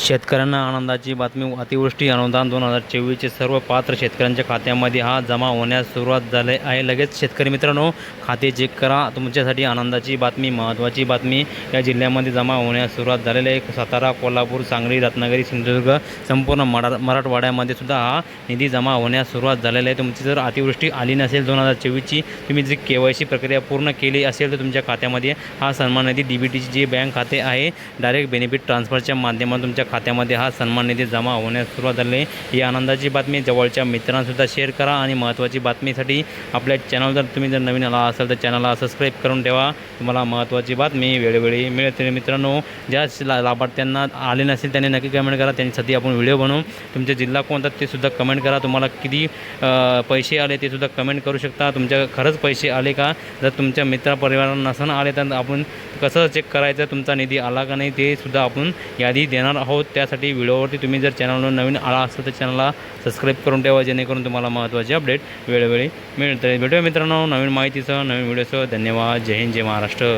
शेतकऱ्यांना आनंदाची बातमी. अतिवृष्टी अनुदान 2024चे सर्व पात्र शेतकऱ्यांच्या खात्यामध्ये हा जमा होण्यास सुरुवात झाली आहे. लगेच शेतकरी मित्रांनो, खाते चेक करा. तुमच्यासाठी आनंदाची बातमी, महत्त्वाची बातमी या जिल्ह्यामध्ये जमा होण्यास सुरुवात झालेली आहे. सातारा, कोल्हापूर, सांगली, रत्नागिरी, सिंधुदुर्ग, संपूर्ण मराठवाड्यामध्ये सुद्धा हा निधी जमा होण्यास सुरुवात झालेली आहे. तुमची जर अतिवृष्टी आली नसेल 2024ची, तुम्ही जी KYC प्रक्रिया पूर्ण केली असेल तर तुमच्या खात्यामध्ये हा सन्मान निधी DBTची जे बँक खाते आहे, डायरेक्ट बेनिफिट ट्रान्सफरच्या माध्यमातून तुमच्या खात्यामध्ये हा सन्मान निधी जमा होण्यास सुरुवात झाली आहे. ही आनंदाची बातमी जवळच्या मित्रांसुद्धा शेअर करा आणि महत्त्वाची बातमीसाठी आपल्या चॅनल जर तुम्ही जर नवीन आला असाल तर चॅनलला सबस्क्राईब करून ठेवा. तुम्हाला महत्त्वाची बातमी वेळोवेळी मिळते. मित्रांनो, ज्या लाभार्थ्यांना आले नसेल त्यांनी नक्की कमेंट करा. त्यांच्यासाठी आपण व्हिडिओ बनवू. तुमचा जिल्हा कोणता ते सुद्धा कमेंट करा. तुम्हाला किती पैसे आले ते सुद्धा कमेंट करू शकता. तुमच्या खरंच पैसे आले का? जर तुमच्या मित्रपरिवारांना नसन आले तर आपण कसं चेक करायचं तुमचा निधी आला का नाही ते सुद्धा आपण यादी देणार आहोत. त्यासाठी व्हिडिओवरती तुम्ही जर चॅनलवर नवीन आला असेल तर चॅनलला सबस्क्राईब करून ठेवा, जेणेकरून तुम्हाला महत्त्वाचे अपडेट वेळोवेळी मिळते. भेटूया मित्रांनो नवीन माहितीसह, नवीन व्हिडिओसह. धन्यवाद. जय हिंद, जय महाराष्ट्र.